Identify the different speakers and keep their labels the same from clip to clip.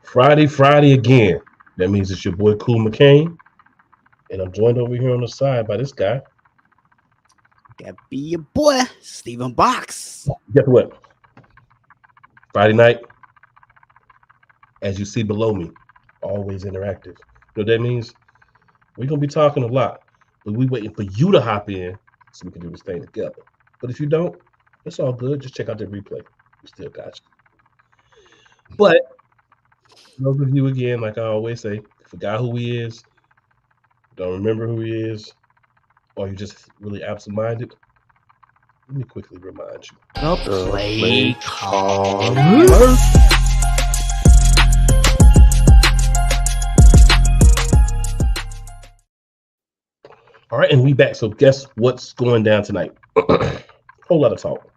Speaker 1: Friday again. That means it's your boy Cool McCain, and I'm joined over here on the side by this guy.
Speaker 2: That be your boy, Stephen Box.
Speaker 1: Guess what? Friday night, as you see below me, always interactive. You know what that means? We're gonna be talking a lot, but we waiting for you to hop in so we can do this thing together. But if you don't, it's all good. Just check out the replay. We still got you. But those of you again, like I always say, forgot who he is, don't remember who he is, or you just really absent-minded. Let me quickly remind you.
Speaker 2: The
Speaker 1: Play
Speaker 2: play
Speaker 1: caller. All right, and we back. So guess what's going down tonight? Whole lot of talk,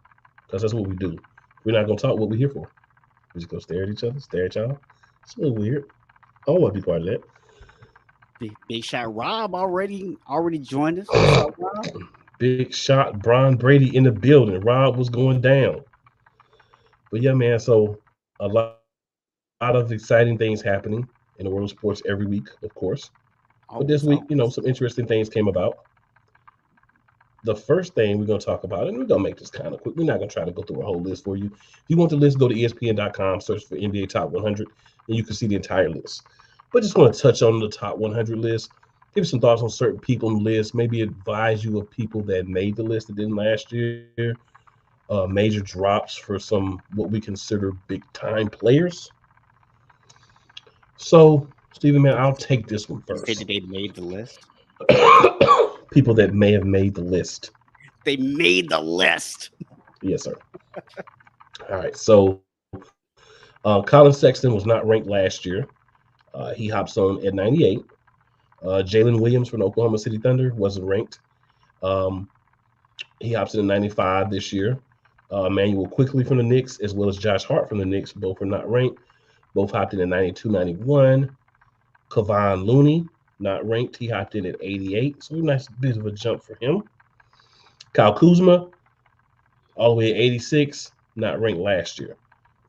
Speaker 1: because that's what we do. We're not gonna talk. What we're here for? We just go stare at each other, stare at y'all. It's a little weird. I don't want to be part of that.
Speaker 2: Big shot Rob already joined us. What's up, Rob?
Speaker 1: Big shot, Brian Brady in the building. Rob was going down. But yeah, man. So a lot of exciting things happening in the world of sports every week, of course. But this week,
Speaker 2: Always,
Speaker 1: some
Speaker 2: always.
Speaker 1: interesting things came about. The first thing we're going to talk about, and we're going to make this kind of quick. We're not going to try to go through a whole list for you. If you want the list, go to ESPN.com, search for NBA Top 100, and you can see the entire list. But just want to touch on the top 100 list, give you some thoughts on certain people on the list, maybe advise you of people that made the list that didn't last year, major drops for some what we consider big time players. So, Stephen, man, I'll take this one
Speaker 2: You said
Speaker 1: first.
Speaker 2: that they made the list.
Speaker 1: People that may have made the list.
Speaker 2: They made the list.
Speaker 1: Yes, sir. All right. So, Colin Sexton was not ranked last year. He hops on at 98. Jalen Williams from the Oklahoma City Thunder wasn't ranked. Um, he hops in at 95 this year. Emmanuel Quickly from the Knicks, as well as Josh Hart from the Knicks, both were not ranked. Both hopped in at 92, 91. Kevon Looney, not ranked. He hopped in at 88. So a nice bit of a jump for him. Kyle Kuzma, all the way at 86, not ranked last year.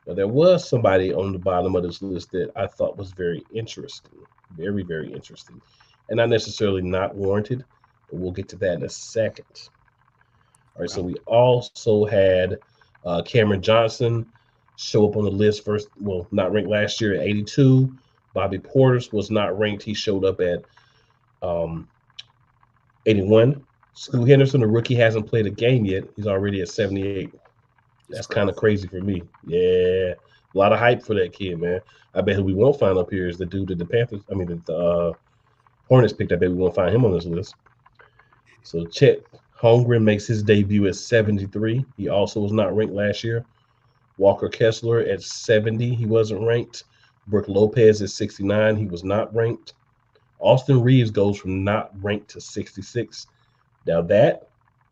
Speaker 1: Now, there was somebody on the bottom of this list that I thought was very interesting. Very, very interesting. And not necessarily not warranted, but we'll get to that in a second. All right, so
Speaker 2: Well,
Speaker 1: we also had Cameron Johnson show up on the list first. Well, not ranked last year at 82. Bobby Portis was not ranked. He showed up at um, 81. Scoot Henderson, the rookie, hasn't played a game yet. He's already at 78. That's
Speaker 2: it's
Speaker 1: kind of
Speaker 2: crazy.
Speaker 1: crazy for me. Yeah, a lot of hype for that kid, man. I bet who we won't find up here is the dude that the Panthers, I mean, the Hornets picked. I bet we won't find him on this list. So Chet Holmgren makes his debut at 73. He also was not ranked last year. Walker Kessler at 70. He wasn't ranked. Brooke Lopez at 69. He was not ranked. Austin Reeves goes from not ranked to 66. Now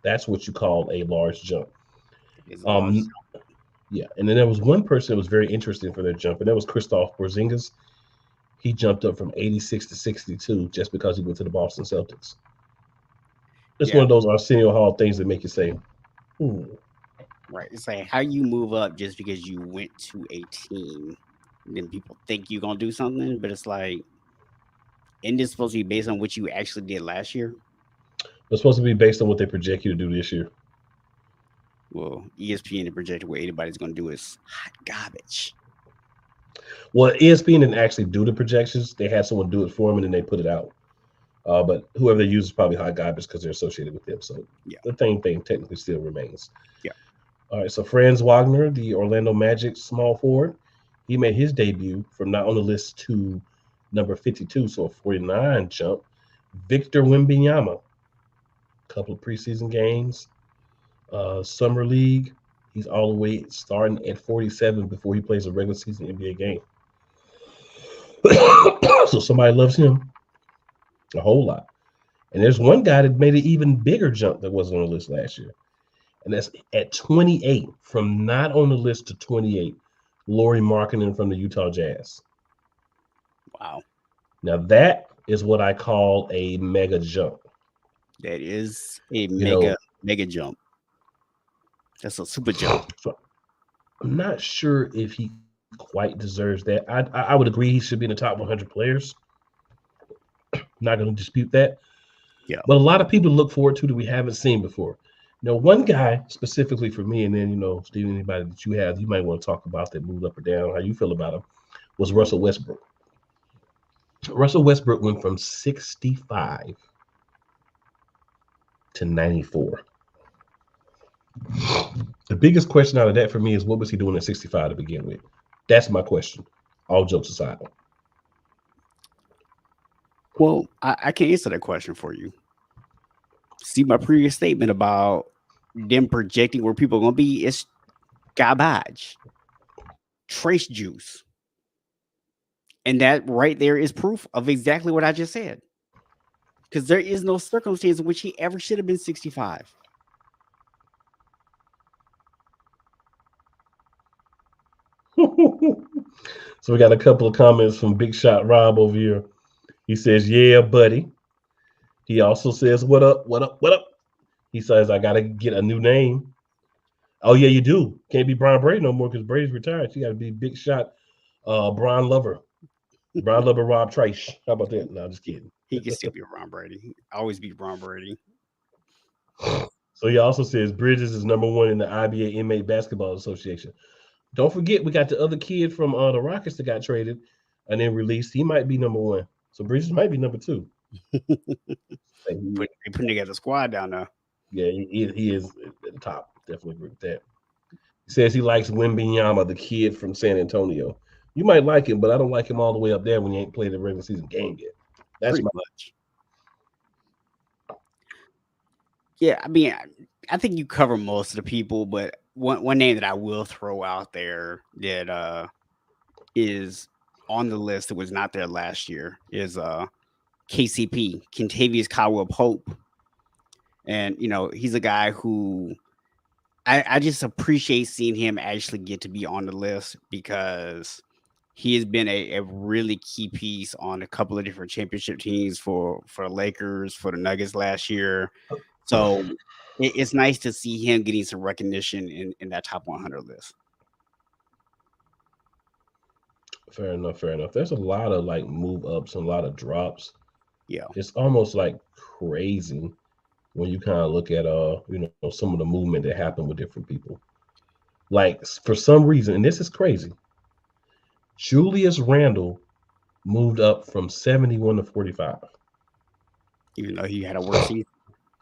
Speaker 1: that's what you call a large jump.
Speaker 2: It's a large.
Speaker 1: Um, yeah, and then there was one person that was very interesting for their jump, and that was Christoph Porzingis. He jumped up from 86 to 62 just because he went to the Boston Celtics. It's one
Speaker 2: Yeah,
Speaker 1: of those Arsenio Hall things that make you say, hmm.
Speaker 2: right. It's like how you move up just because you went to a team. Then people think you're gonna do something, but it's like, isn't this supposed to be based on what you actually did last year?
Speaker 1: It's supposed to be based on what they project you to do this year.
Speaker 2: Well, ESPN and projected what anybody's gonna do is hot garbage.
Speaker 1: Well, ESPN didn't actually do the projections. They had someone do it for them and then they put it out. But whoever they use is probably hot garbage because they're associated with them. So
Speaker 2: Yeah,
Speaker 1: the thing technically still remains.
Speaker 2: yeah.
Speaker 1: All right, so Franz Wagner, the Orlando Magic small forward, he made his debut from not on the list to number 52, so a 49 jump. Victor Wembanyama, a couple of preseason games, summer league. He's all the way starting at 47 before he plays a regular season NBA game. So somebody loves him a whole lot. And there's one guy that made an even bigger jump that wasn't on the list last year. And that's at 28, from not on the list to 28, Laurie Markkinen from the Utah Jazz.
Speaker 2: Wow,
Speaker 1: Now that is what I call a mega jump.
Speaker 2: that is a
Speaker 1: You know,
Speaker 2: mega jump. That's a super jump.
Speaker 1: so I'm not sure if he quite deserves that. I would agree he should be in the top 100 players. Not going to dispute that.
Speaker 2: Yeah.
Speaker 1: But a lot of people look forward to that we haven't seen before. One guy specifically for me, and then, Steven, anybody that you might want to talk about that moved up or down, how you feel about him, was Russell Westbrook. Russell Westbrook went from 65 to 94. The biggest question out of that for me is, what was he doing at 65 to begin with? That's my question, all jokes aside.
Speaker 2: Well, I can answer that question for you. See, my previous statement about them projecting where people are going to be is garbage, trace juice. And that right there is proof of exactly what I just said. Because there is no circumstance in which he ever should have been 65.
Speaker 1: So we got a couple of comments from Big Shot Rob over here. He says, yeah, buddy. He also says, what up, what up, what up? He says, I got to get a new name. Oh, yeah, you do. Can't be Brian Brady no more because Brady's retired. You got to be Big Shot Brian Lover. Brian Lover Rob Trice. How about that? No, just kidding.
Speaker 2: He can still be Ron Brady. Always be Ron Brady.
Speaker 1: So he also says Bridges is number one in the IBA Inmate Basketball Association. Don't forget, we got the other kid from the Rockets that got traded and then released. He might be number one. So Bridges might be number two.
Speaker 2: Putting together a squad down there.
Speaker 1: Yeah, he is at the top. Definitely agree with that. He says he likes Wembanyama, the kid from San Antonio. You might like him, but I don't like him all the way up there when you ain't played a regular season game yet. That's
Speaker 2: pretty much. Yeah, I mean, I think you cover most of the people, but one name that I will throw out there that is on the list that was not there last year is KCP, Kentavious Caldwell Pope. And, he's a guy who I just appreciate seeing him actually get to be on the list because he has been a really key piece on a couple of different championship teams for the Lakers, for the Nuggets last year. So it's nice to see him getting some recognition in that top 100 list.
Speaker 1: Fair enough. There's a lot of move ups and a lot of drops.
Speaker 2: Yeah.
Speaker 1: It's almost crazy when you kind of look at some of the movement that happened with different people. For some reason, and this is crazy, Julius Randle moved up from 71 to 45.
Speaker 2: Even though he had a worse season.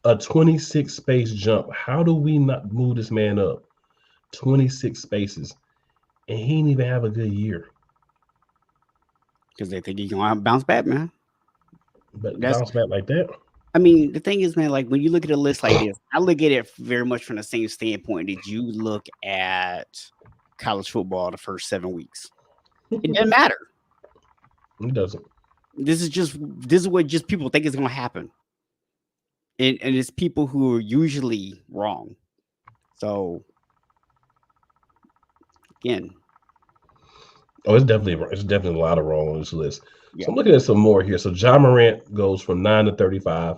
Speaker 1: A 26 space jump. How do we not move this man up 26 spaces and he didn't even have a good year?
Speaker 2: Because they think he's going to bounce back, man.
Speaker 1: But bounce back like that?
Speaker 2: I mean, the thing is, man, when you look at a list like this, I look at it very much from the same standpoint that you look at college football the first 7 weeks. It doesn't matter.
Speaker 1: It doesn't.
Speaker 2: This is what just people think is going to happen. And it's people who are usually wrong. So, again.
Speaker 1: Oh, it's definitely a lot of wrong on this list. Yeah. So I'm looking at some more here. So Ja Morant goes from 9 to 35.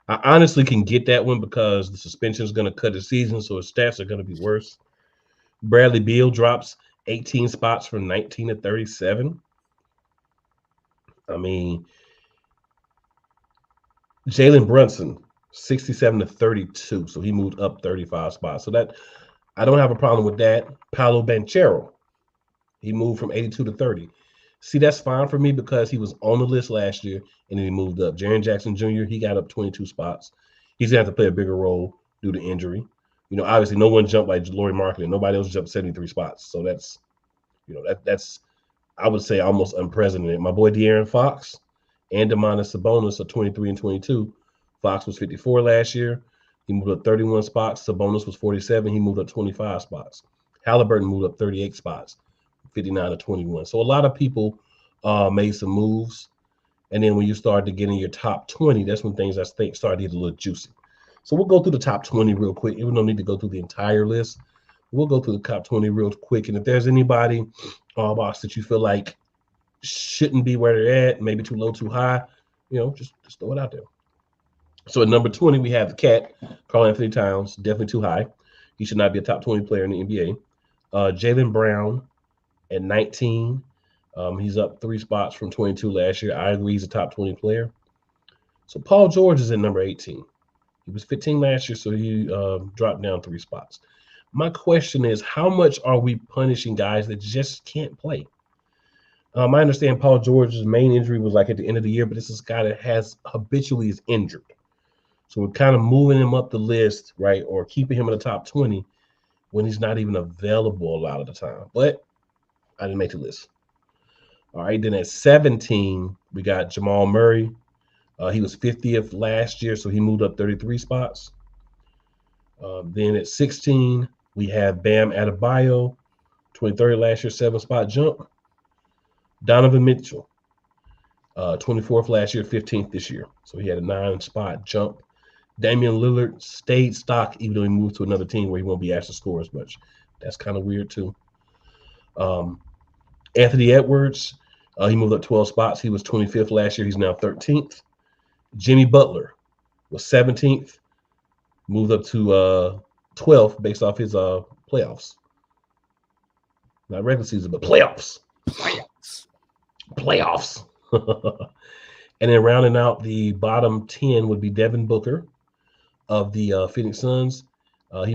Speaker 1: I honestly can get that one because the suspension is going to cut his season, so his stats are going to be worse. Bradley Beal drops 18 spots from 19 to 37. I mean, Jalen Brunson, 67 to 32. So he moved up 35 spots. So that I don't have a problem with that. Paolo Banchero, he moved from 82 to 30. See, that's fine for me because he was on the list last year and then he moved up. Jaren Jackson Jr., he got up 22 spots. He's going to have to play a bigger role due to injury. Obviously no one jumped like Lauri Markkanen. Nobody else jumped 73 spots. So that's, that's I would say almost unprecedented. My boy De'Aaron Fox and Domantas Sabonis are 23 and 22. Fox was 54 last year. He moved up 31 spots. Sabonis was 47. He moved up 25 spots. Halliburton moved up 38 spots. 59 to 21. So a lot of people made some moves. And then when you start to get in your top 20, that's when things I think started to get a little juicy. So we'll go through the top 20 real quick. We don't need to go through the entire list. We'll go through the top 20 real quick. And if there's anybody box that you feel like shouldn't be where they're at, maybe too low, too high, just throw it out there. So at number 20, we have the Cat, Karl Anthony Towns, definitely too high. He should not be a top 20 player in the NBA. Jaylen Brown At 19, he's up 3 spots from 22 last year. I agree he's a top 20 player. So Paul George is at number 18. He was 15 last year, so he dropped down 3 spots. My question is, how much are we punishing guys that just can't play? I understand Paul George's main injury was like at the end of the year, but this is a guy that has habitually is injured. So we're kind of moving him up the list, right, or keeping him in the top 20 when he's not even available a lot of the time. But I didn't make the list. All right, then at 17, we got Jamal Murray. He was 50th last year, so he moved up 33 spots. Then at 16, we have Bam Adebayo, 23rd last year, 7-spot jump. Donovan Mitchell, 24th last year, 15th this year. So he had a 9-spot jump. Damian Lillard stayed stock even though he moved to another team where he won't be asked to score as much. That's kind of weird too. Anthony Edwards, he moved up 12 spots. He was 25th last year. He's now 13th. Jimmy Butler was 17th, moved up to 12th based off his playoffs. Not regular season, but playoffs. Playoffs. And then rounding out the bottom 10 would be Devin Booker of the Phoenix Suns. He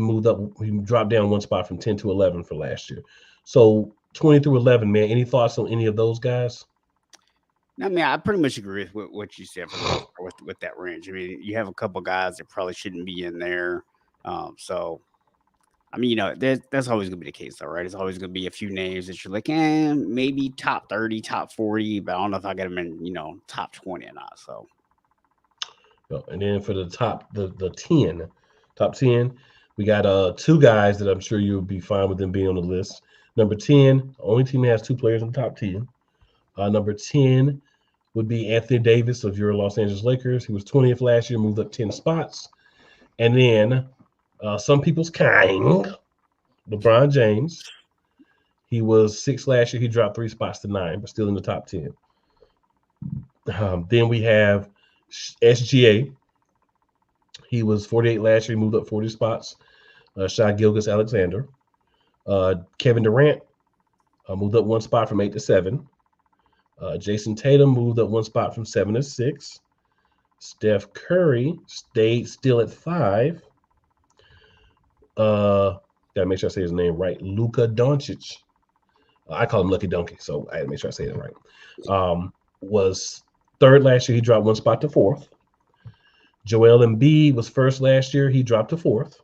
Speaker 1: dropped down 1 spot from 10 to 11 for last year. So 20 through 11, man, any thoughts on any of those guys?
Speaker 2: I mean, I pretty much agree with what you said for the most part with that range. I mean, you have a couple guys that probably shouldn't be in there. So, I mean, that's always going to be the case, though, right? It's always going to be a few names that you're like, maybe top 30, top 40, but I don't know if I got them in, top 20 or not. So,
Speaker 1: and then for the top 10, we got 2 guys that I'm sure you'll be fine with them being on the list. Number 10, only team that has 2 players in the top 10. Number 10 would be Anthony Davis of your Los Angeles Lakers. He was 20th last year, moved up 10 spots. And then some people's kind, LeBron James. He was 6th last year. He dropped 3 spots to 9, but still in the top 10. Then we have SGA. He was 48 last year. He moved up 40 spots. Shai Gilgeous-Alexander. Kevin Durant moved up 1 spot from 8 to 7. Jason Tatum moved up 1 spot from 7 to 6. Steph Curry stayed still at 5. Gotta make sure I say his name right. Luka Doncic. I call him Lucky Donkey, so I had to make sure I say it right. Was 3rd last year. He dropped 1 spot to 4th. Joel Embiid was 1st last year. He dropped to 4th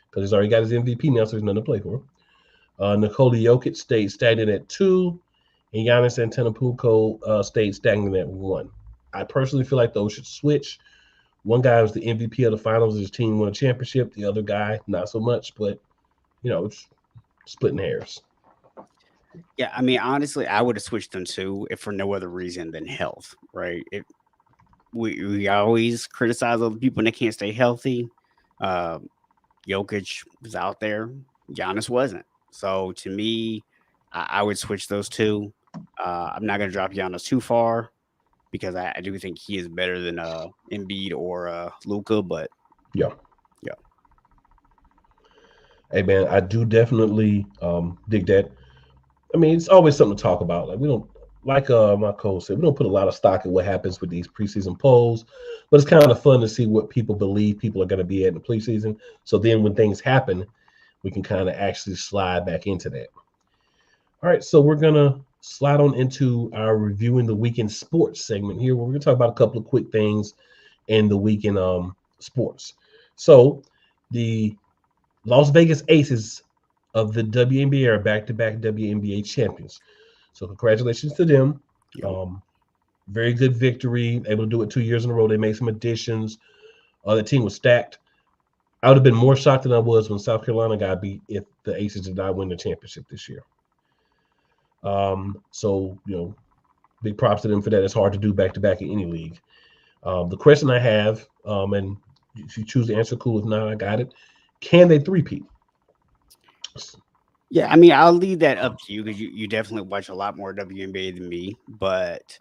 Speaker 1: because he's already got his MVP now, so there's nothing to play for. Nikola Jokic stayed stagnant at 2. And Giannis Antetokounmpo stayed stagnant at 1. I personally feel like those should switch. One guy was the MVP of the finals. His team won a championship. The other guy, not so much. But, it's splitting hairs.
Speaker 2: Yeah, I mean, honestly, I would have switched them too if for no other reason than health, right? We always criticize other people and they can't stay healthy. Jokic was out there. Giannis wasn't. So to me, I would switch those two. I'm not going to drop Giannis too far because I do think he is better than Embiid or Luka. But
Speaker 1: yeah.
Speaker 2: Hey
Speaker 1: man, I do definitely dig that. I mean, it's always something to talk about. Like we don't, like my coach said, we don't put a lot of stock in what happens with these preseason polls, but it's kind of fun to see what people believe people are going to be at in the preseason. So then when things happen, we can kind of actually slide back into that. All right, so we're going to slide on into our reviewing the weekend sports segment here, where we're going to talk about a couple of quick things in the weekend sports. So the Las Vegas Aces of the WNBA are back-to-back WNBA champions. So congratulations to them. Very good victory, able to do it 2 years in a row. They made some additions. The team was stacked. I would have been more shocked than I was when South Carolina got beat if the Aces did not win the championship this year. So, big props to them for that. It's hard to do back-to-back in any league. The question I have, and if you choose to answer, cool. If not, I got it. Can they three-peat?
Speaker 2: Yeah, I mean, I'll leave that up to you because you definitely watch a lot more WNBA than me. But,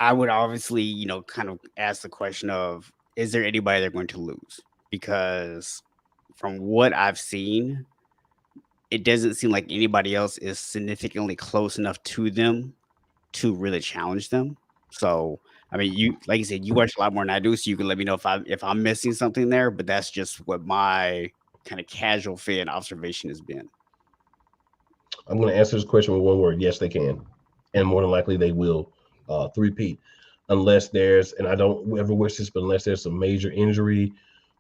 Speaker 2: I would obviously, kind of ask the question of, is there anybody they're going to lose? Because from what I've seen, it doesn't seem like anybody else is significantly close enough to them to really challenge them. So, I mean, you like you said, you watch a lot more than I do, so you can let me know if I'm missing something there. But that's just what my kind of casual fan observation has been.
Speaker 1: I'm going to answer this question with one word. Yes, they can, and more than likely they will three-peat, unless there's, and I don't ever wish this, but unless there's some major injury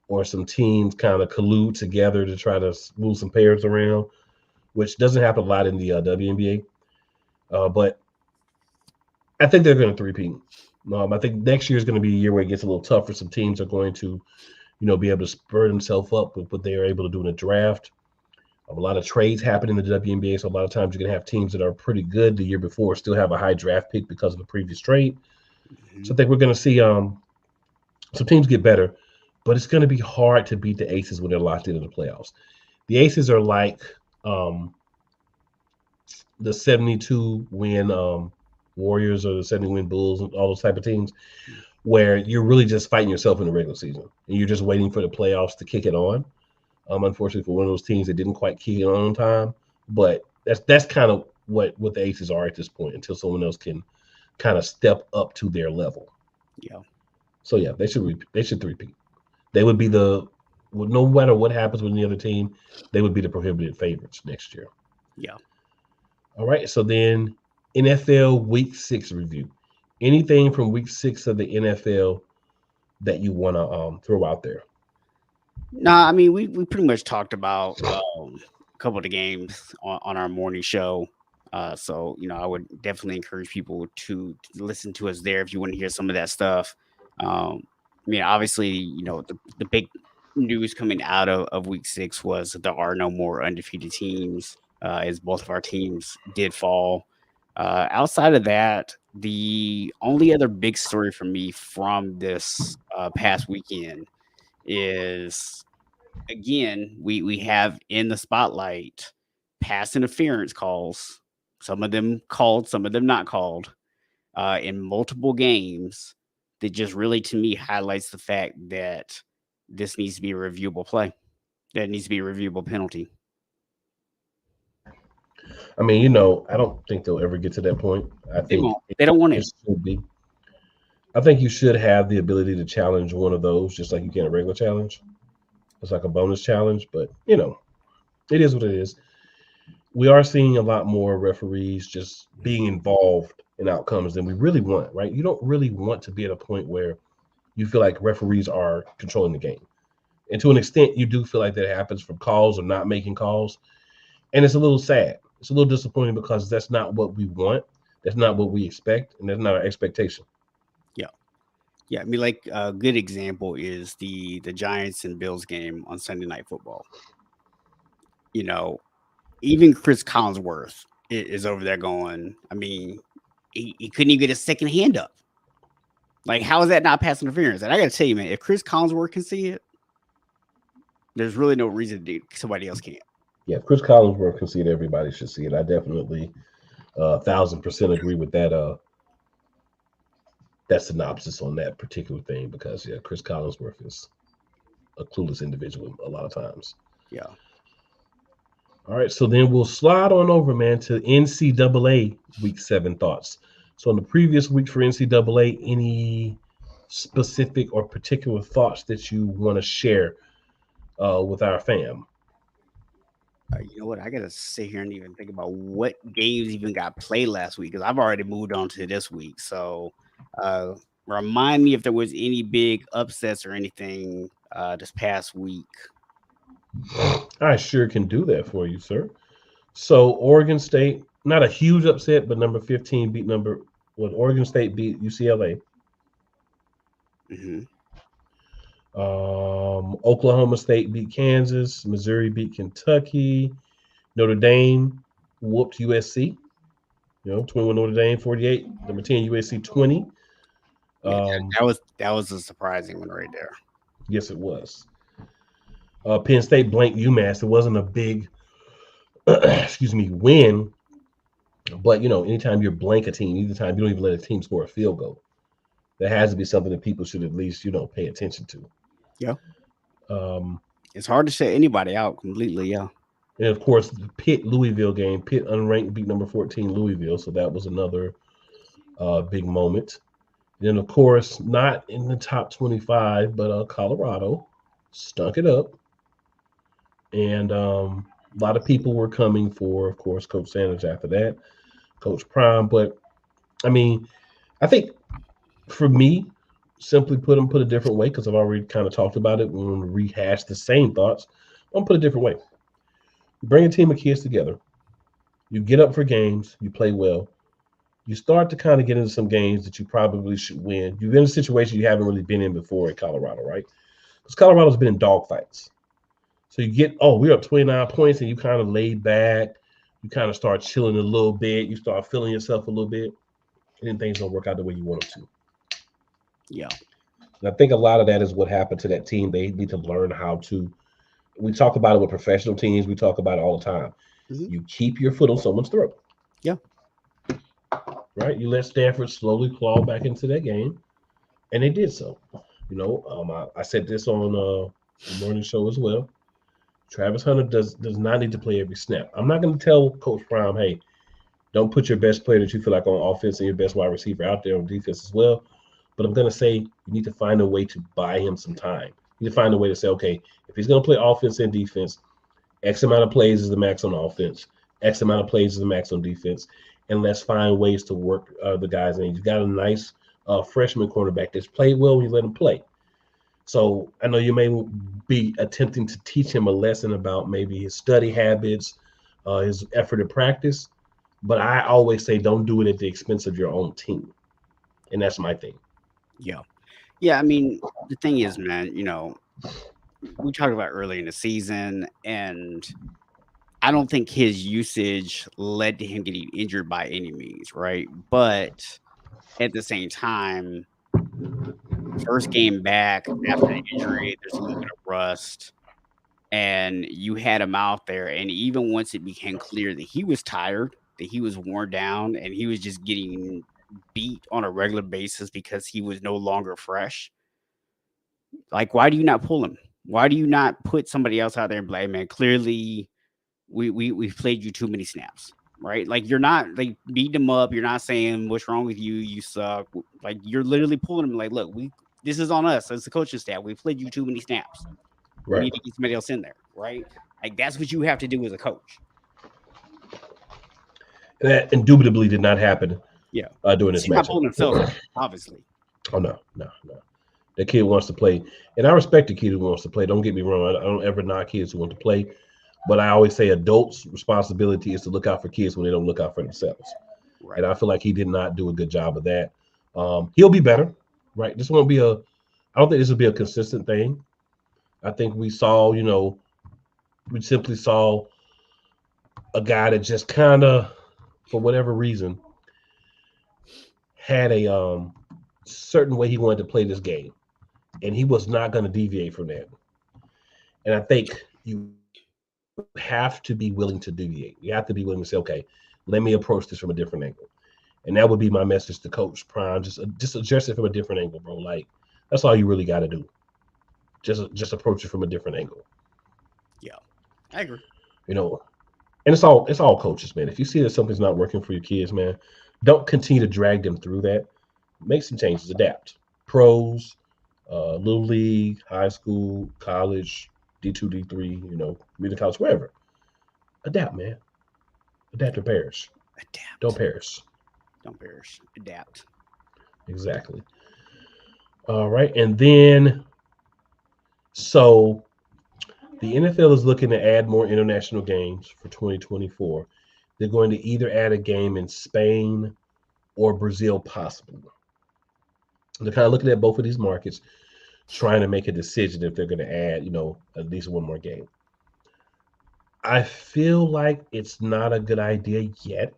Speaker 1: or some teams kind of collude together to try to move some pairs around, which doesn't happen a lot in the WNBA. But I think they're going to three-peat. I think next year is going to be a year where it gets a little tougher. Some teams are going to, be able to spur themselves up with what they are able to do in the draft. A lot of trades happen in the WNBA, so a lot of times you're going to have teams that are pretty good the year before still have a high draft pick because of the previous trade.
Speaker 2: Mm-hmm.
Speaker 1: So I think we're going to see some teams get better, but it's going to be hard to beat the Aces when they're locked into the playoffs. The Aces are like the 72 win Warriors or the 70 win Bulls and all those type of teams, where you're really just fighting yourself in the regular season and you're just waiting for the playoffs to kick it on. Unfortunately, for one of those teams that didn't quite kick it on time, but that's kind of what the Aces are at this point until someone else can kind of step up to their level.
Speaker 2: Yeah.
Speaker 1: So yeah, they should three-peat. They would be no matter what happens with the other team, they would be the prohibited favorites next year.
Speaker 2: Yeah.
Speaker 1: All right. So then NFL Week 6 review. Anything from Week 6 of the NFL that you want to throw out there?
Speaker 2: No, I mean we pretty much talked about a couple of the games on our morning show. So I would definitely encourage people to listen to us there if you want to hear some of that stuff. I mean, obviously, the big news coming out of week 6 was that there are no more undefeated teams, as both of our teams did fall. Outside of that, the only other big story for me from this past weekend is, again, we have in the spotlight pass interference calls. Some of them called, some of them not called, in multiple games. That just really, to me, highlights the fact that this needs to be a reviewable play. That needs to be a reviewable penalty.
Speaker 1: I mean, I don't think they'll ever get to that point. I
Speaker 2: They
Speaker 1: think
Speaker 2: won't. They don't want
Speaker 1: it
Speaker 2: it.
Speaker 1: should be. I think you should have the ability to challenge one of those, just like you can a regular challenge. It's like a bonus challenge, but it is what it is. We are seeing a lot more referees just being involved in outcomes than we really want, right? You don't really want to be at a point where you feel like referees are controlling the game. And to an extent, you do feel like that happens from calls or not making calls. And it's a little sad. It's a little disappointing because that's not what we want. That's not what we expect. And that's not our expectation.
Speaker 2: Yeah. Yeah. I mean, like a good example is the Giants and Bills game on Sunday Night Football. You know, even Chris Collinsworth is over there going, I mean, he couldn't even get a second hand up. Like, how is that not pass interference? And I got to tell you, man, if Chris Collinsworth can see it, there's really no reason somebody else can't.
Speaker 1: Yeah, if Chris Collinsworth can see it, everybody should see it. I definitely 1,000% agree with that synopsis on that particular thing because Chris Collinsworth is a clueless individual a lot of times.
Speaker 2: Yeah.
Speaker 1: All right, so then we'll slide on over, man, to NCAA Week 7 thoughts. So in the previous week for NCAA, any specific or particular thoughts that you want to share with our fam?
Speaker 2: You know what? I gotta sit here and even think about what games even got played last week because I've already moved on to this week. So, uh, remind me if there was any big upsets or anything this past week.
Speaker 1: I sure can do that for you, sir. So Oregon State, not a huge upset, but number 15 beat Oregon State beat UCLA.
Speaker 2: Mm-hmm.
Speaker 1: Oklahoma State beat Kansas. Missouri beat Kentucky. Notre Dame whooped USC. 21 Notre Dame, 48. Number 10 USC 20.
Speaker 2: Yeah, that was a surprising one right there.
Speaker 1: Yes, it was. Penn State blanked UMass. It wasn't a big, win. But anytime you're blank a team, anytime you don't even let a team score a field goal, there has to be something that people should at least pay attention to.
Speaker 2: Yeah.
Speaker 1: Um,
Speaker 2: It's hard to shut anybody out completely. Yeah.
Speaker 1: And of course, the Pitt Louisville game. Pitt unranked beat number 14 Louisville, so that was another big moment. And then of course, not in the top 25, but Colorado stunk it up, and a lot of people were coming for, of course, Coach Sanders after that, Coach Prime. But I mean, I think for me, simply put a different way, because I've already kind of talked about it. We're going to rehash the same thoughts. I'm going to put it a different way. You bring a team of kids together. You get up for games. You play well. You start to kind of get into some games that you probably should win. You've been in a situation you haven't really been in before in Colorado, right? Because Colorado's been in dogfights. So you get, oh, we're up 29 points, and you kind of laid back. You kind of start chilling a little bit. You start feeling yourself a little bit. And then things don't work out the way you want them to.
Speaker 2: Yeah.
Speaker 1: And I think a lot of that is what happened to that team. They need to learn how to. We talk about it with professional teams. We talk about it all the time. Mm-hmm. You keep your foot on someone's throat.
Speaker 2: Yeah.
Speaker 1: Right? You let Stanford slowly claw back into that game, and they did so. You know, I said this on the morning show as well. Travis Hunter does not need to play every snap. I'm not going to tell Coach Prime, hey, don't put your best player that you feel like on offense and your best wide receiver out there on defense as well. But I'm going to say you need to find a way to buy him some time. You need to find a way to say, okay, if he's going to play offense and defense, X amount of plays is the max on offense, X amount of plays is the max on defense, and let's find ways to work the guys in. You've got a nice freshman cornerback that's played well when you let him play. So I know you may be attempting to teach him a lesson about maybe his study habits, his effort in practice, but I always say don't do it at the expense of your own team, and that's my thing.
Speaker 2: Yeah. Yeah, I mean, the thing is, man, you know, we talked about early in the season, and I don't think his usage led to him getting injured by any means, right? But at the same time, first game back after the injury, there's a little bit of rust, and you had him out there. And even once it became clear that he was tired, that he was worn down, and he was just getting beat on a regular basis because he was no longer fresh. Like, why do you not pull him? Why do you not put somebody else out there and blame, man? Clearly, we've played you too many snaps, right? Like, you're not like beating him up. You're not saying what's wrong with you. You suck. Like, you're literally pulling him. Like, look, this is on us as the coaching staff. We've played you too many snaps. Right. We need to get somebody else in there, right? Like, that's what you have to do as a coach.
Speaker 1: And that indubitably did not happen.
Speaker 2: Yeah,
Speaker 1: during this match.
Speaker 2: He's not pulling himself, obviously.
Speaker 1: Oh no. That kid wants to play, and I respect the kid who wants to play. Don't get me wrong. I don't ever knock kids who want to play, but I always say adults' responsibility is to look out for kids when they don't look out for themselves. Right. And I feel like he did not do a good job of that. He'll be better, right? This won't be I don't think this will be a consistent thing. I think we simply saw a guy that just kind of, for whatever reason, had a certain way he wanted to play this game, and he was not going to deviate from that. And I think you have to be willing to deviate. You have to be willing to say, okay, let me approach this from a different angle. And that would be my message to Coach Prime. Just address it from a different angle, bro. Like, that's all you really got to do. Just approach it from a different angle.
Speaker 2: Yeah, I agree.
Speaker 1: You know, and it's all coaches, man. If you see that something's not working for your kids, man, don't continue to drag them through that. Make some changes, adapt. Pros, little league, high school, college, D2, D3, community college, wherever. Adapt, man. Adapt or perish.
Speaker 2: Adapt.
Speaker 1: Don't perish.
Speaker 2: Don't perish. Adapt.
Speaker 1: Exactly. All right. And then, so the NFL is looking to add more international games for 2024. They're going to either add a game in Spain or Brazil, possibly. They're kind of looking at both of these markets, trying to make a decision if they're going to add, at least one more game. I feel like it's not a good idea yet,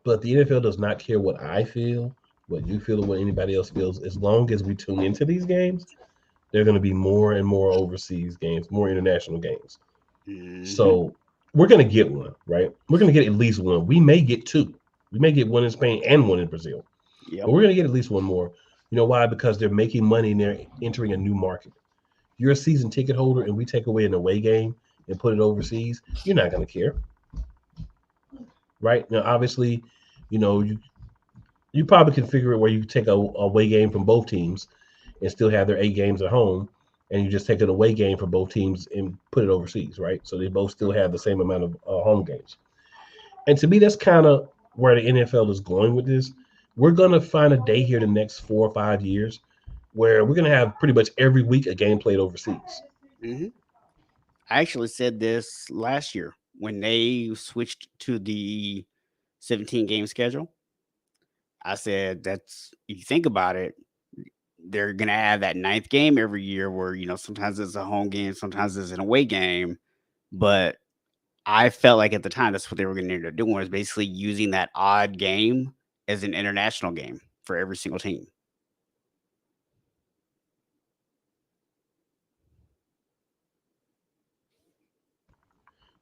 Speaker 1: but the NFL does not care what I feel, what you feel, or what anybody else feels. As long as we tune into these games, there are going to be more and more overseas games, more international games. Mm-hmm. So we're going to get one, right? We're going to get at least one. We may get two. We may get one in Spain and one in Brazil. Yep. But we're going to get at least one more. You know why? Because they're making money and they're entering a new market. You're a season ticket holder and we take away an away game, and put it overseas, you're not going to care, right? Now, obviously, you probably can figure it where you take a away game from both teams and still have their 8 games at home, and you just take an away game for both teams and put it overseas, right? So they both still have the same amount of home games. And to me, that's kind of where the NFL is going with this. We're going to find a day here the next 4 or 5 years where we're going to have pretty much every week a game played overseas.
Speaker 2: Hmm. I actually said this last year when they switched to the 17 game schedule. I said that's if you think about it, they're gonna have that ninth game every year where sometimes it's a home game, sometimes it's an away game. But I felt like at the time that's what they were gonna end up doing was basically using that odd game as an international game for every single team.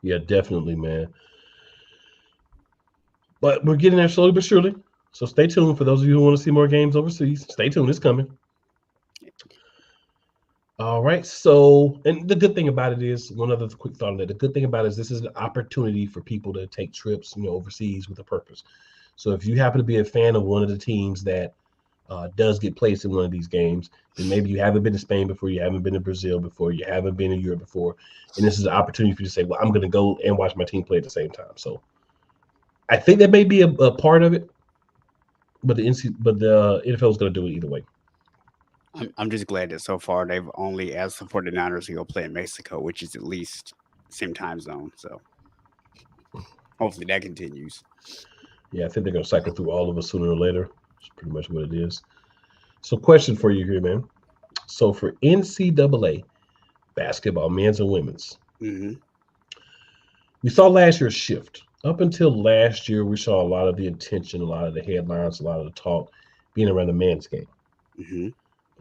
Speaker 1: Yeah, definitely, man. But we're getting there slowly but surely. So stay tuned for those of you who want to see more games overseas. Stay tuned, it's coming. All right. So, and the good thing about it is, one other quick thought on that. The good thing about it is this is an opportunity for people to take trips, overseas with a purpose. So, if you happen to be a fan of one of the teams that does get placed in one of these games, then maybe you haven't been to Spain before, you haven't been to Brazil before, you haven't been to Europe before, and this is an opportunity for you to say, "Well, I'm going to go and watch my team play at the same time." So, I think that may be a part of it, but the NFL is going to do it either way.
Speaker 2: I'm just glad that so far they've only asked the 49ers to go play in Mexico, which is at least same time zone. So hopefully that continues.
Speaker 1: Yeah, I think they're going to cycle through all of us sooner or later. That's pretty much what it is. So, question for you here, man. So, for NCAA basketball, men's and women's,
Speaker 2: Hmm.
Speaker 1: we saw last year's shift. Up until last year, we saw a lot of the attention, a lot of the headlines, a lot of the talk being around the men's game.
Speaker 2: Hmm.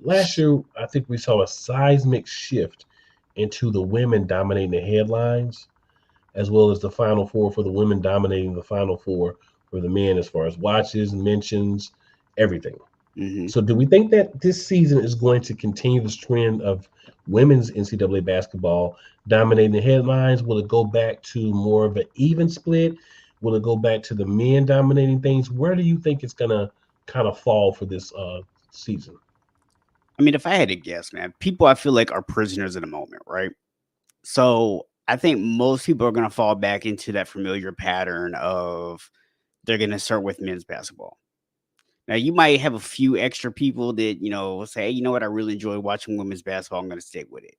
Speaker 1: Last year, I think we saw a seismic shift into the women dominating the headlines, as well as the Final Four for the women dominating the Final Four for the men, as far as watches, mentions, everything.
Speaker 2: Hmm.
Speaker 1: So, do we think that this season is going to continue this trend of women's NCAA basketball dominating the headlines? Will it go back to more of an even split? Will it go back to the men dominating things? Where do you think it's going to kind of fall for this season?
Speaker 2: I mean, if I had to guess, man, people I feel like are prisoners of the moment, right? So I think most people are going to fall back into that familiar pattern of they're going to start with men's basketball. Now, you might have a few extra people that, say, hey, you know what? I really enjoy watching women's basketball. I'm going to stick with it.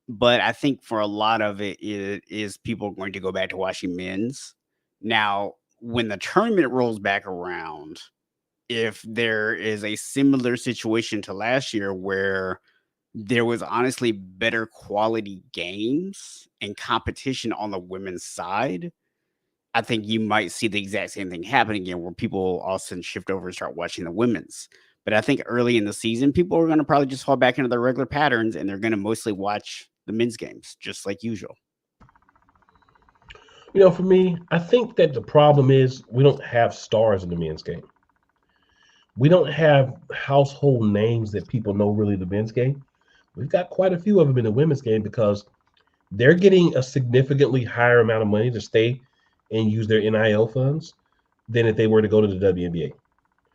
Speaker 2: But I think for a lot of it is people going to go back to watching men's. Now, when the tournament rolls back around, if there is a similar situation to last year where there was honestly better quality games and competition on the women's side, I think you might see the exact same thing happen again where people all of a sudden shift over and start watching the women's. But I think early in the season, people are going to probably just fall back into their regular patterns and they're going to mostly watch the men's games just like usual.
Speaker 1: For me, I think that the problem is we don't have stars in the men's game. We don't have household names that people know really the men's game. We've got quite a few of them in the women's game because they're getting a significantly higher amount of money to stay and use their NIL funds than if they were to go to the WNBA.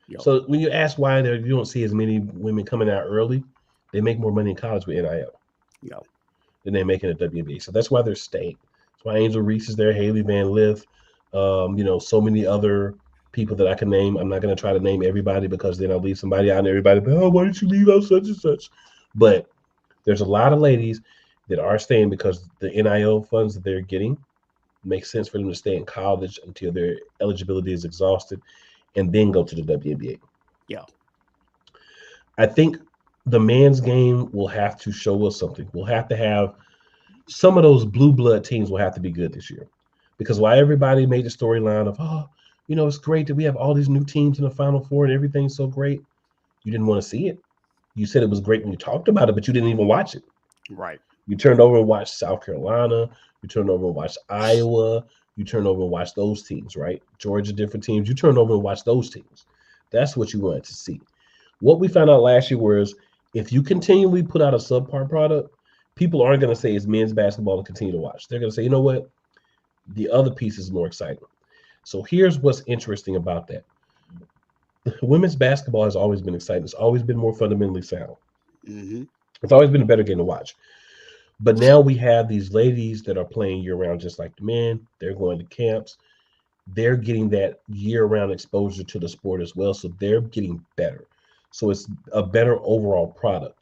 Speaker 2: Yo,
Speaker 1: So when you ask why you don't see as many women coming out early, they make more money in college with NIL
Speaker 2: yo.
Speaker 1: than they make in the WNBA. So that's why they're staying. That's why Angel Reese is there, Haley Van Lith, so many other people that I can name. I'm not going to try to name everybody because then I'll leave somebody out and everybody, oh, why did you leave out such and such? But there's a lot of ladies that are staying because the NIL funds that they're getting makes sense for them to stay in college until their eligibility is exhausted and then go to the WNBA.
Speaker 2: Yo.
Speaker 1: I think the man's game will have to show us something. We'll have to have some of those blue blood teams will have to be good this year. Because while everybody made the storyline of, it's great that we have all these new teams in the Final Four and everything's so great, you didn't want to see it. You said it was great when you talked about it, but you didn't even watch it.
Speaker 2: Right.
Speaker 1: You turned over and watched South Carolina. You turned over and watched Iowa. You turned over and watched those teams, right? Georgia, different teams. You turned over and watched those teams. That's what you wanted to see. What we found out last year was if you continually put out a subpar product, people aren't going to say it's men's basketball to continue to watch. They're going to say, you know what? The other piece is more exciting. So here's what's interesting about that. Women's basketball has always been exciting. It's always been more fundamentally sound.
Speaker 2: Mm-hmm.
Speaker 1: It's always been a better game to watch. But now we have these ladies that are playing year round just like the men. They're going to camps. They're getting that year round exposure to the sport as well. So they're getting better. So it's a better overall product,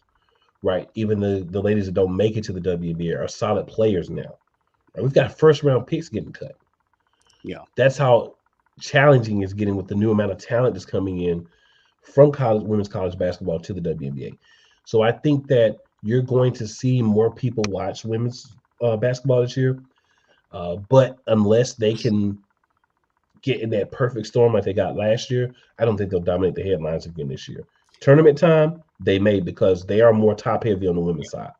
Speaker 1: right? Even the ladies that don't make it to the WNBA are solid players now. Right? We've got first round picks getting cut.
Speaker 2: Yeah.
Speaker 1: That's how challenging it's getting with the new amount of talent that's coming in from women's college basketball to the WNBA. So I think that you're going to see more people watch women's basketball this year. But unless they can get in that perfect storm like they got last year, I don't think they'll dominate the headlines again this year. Tournament time, they may, because they are more top heavy on the women's side.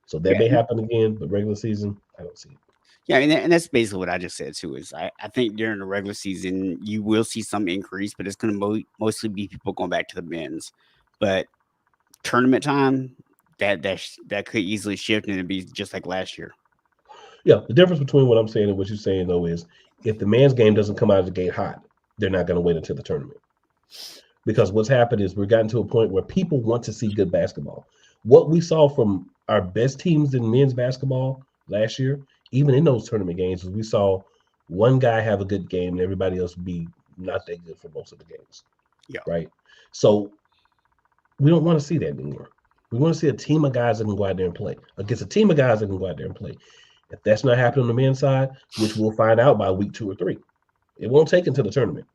Speaker 1: So that
Speaker 2: Yeah.
Speaker 1: may happen again, but regular season, I don't see it.
Speaker 2: Yeah, and that's basically what I just said too. Is I think during the regular season you will see some increase, but it's going to mostly be people going back to the men's. But tournament time, that could easily shift and it'd be just like last year.
Speaker 1: Yeah, the difference between what I'm saying and what you're saying though is if the man's game doesn't come out of the gate hot, they're not going to wait until the tournament. Because what's happened is we've gotten to a point where people want to see good basketball. What we saw from our best teams in men's basketball last year, even in those tournament games, is we saw one guy have a good game and everybody else be not that good for most of the games.
Speaker 2: Yeah.
Speaker 1: Right. So we don't want to see that anymore. We want to see a team of guys that can go out there and play against a team of guys that can go out there and play. If that's not happening on the men's side, which we'll find out by week 2 or 3, it won't take until the tournament.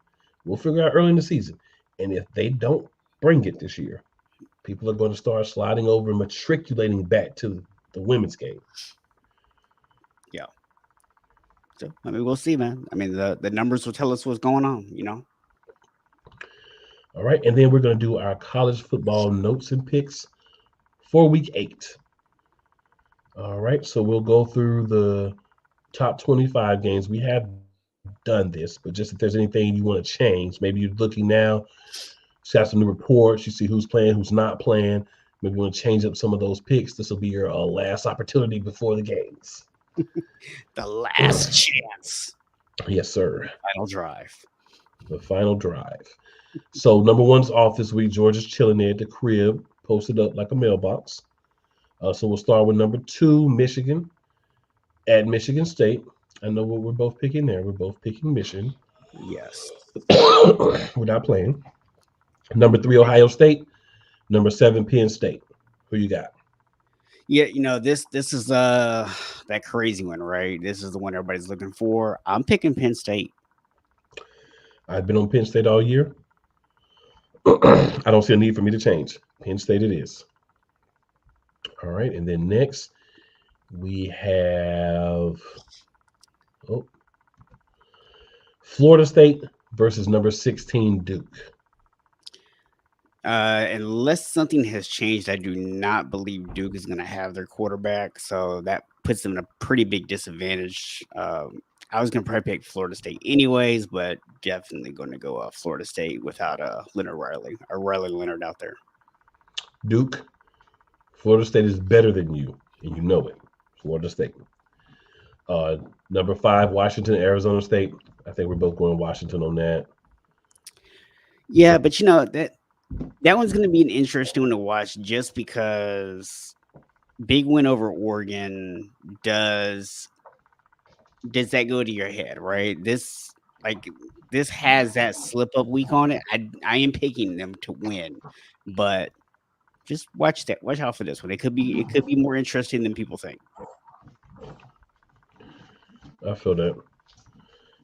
Speaker 1: We'll figure out early in the season. And if they don't bring it this year, people are going to start sliding over and matriculating back to the women's game.
Speaker 2: Yeah. So I mean, we'll see, man. I mean, the numbers will tell us what's going on. You know.
Speaker 1: All right. And then we're going to do our college football notes and picks for week 8. All right. So we'll go through the top 25 games. We have done this, but just if there's anything you want to change, maybe you're looking now, got some new reports, you see who's playing, who's not playing. Maybe you want to change up some of those picks. This will be your last opportunity before the games.
Speaker 2: The last chance.
Speaker 1: Yes, sir.
Speaker 2: Final drive.
Speaker 1: The final drive. So number 1's off this week. Georgia's chilling there at the crib, posted up like a mailbox. So we'll start with number 2, Michigan at Michigan State. I know what we're both picking there. We're both picking Michigan.
Speaker 2: Yes.
Speaker 1: We're not playing. Number 3, Ohio State. Number 7, Penn State. Who you got?
Speaker 2: Yeah, you know, this is that crazy one, right? This is the one everybody's looking for. I'm picking Penn State.
Speaker 1: I've been on Penn State all year. I don't see a need for me to change. Penn State it is. All right, and then next we have Florida State versus number 16 Duke.
Speaker 2: Unless something has changed, I do not believe Duke is going to have their quarterback, so that puts them in a pretty big disadvantage. I was going to probably pick Florida State anyways, but definitely going to go Florida State without Leonard Riley or Riley Leonard out there.
Speaker 1: Duke, Florida State is better than you, and you know it. Florida State. Number 5, Washington, Arizona State. I think we're both going Washington on that.
Speaker 2: Yeah, but you know that one's going to be an interesting one to watch just because big win over Oregon does that go to your head, right? This has that slip up week on it. I am picking them to win, but just watch out for this one. It could be more interesting than people think.
Speaker 1: I feel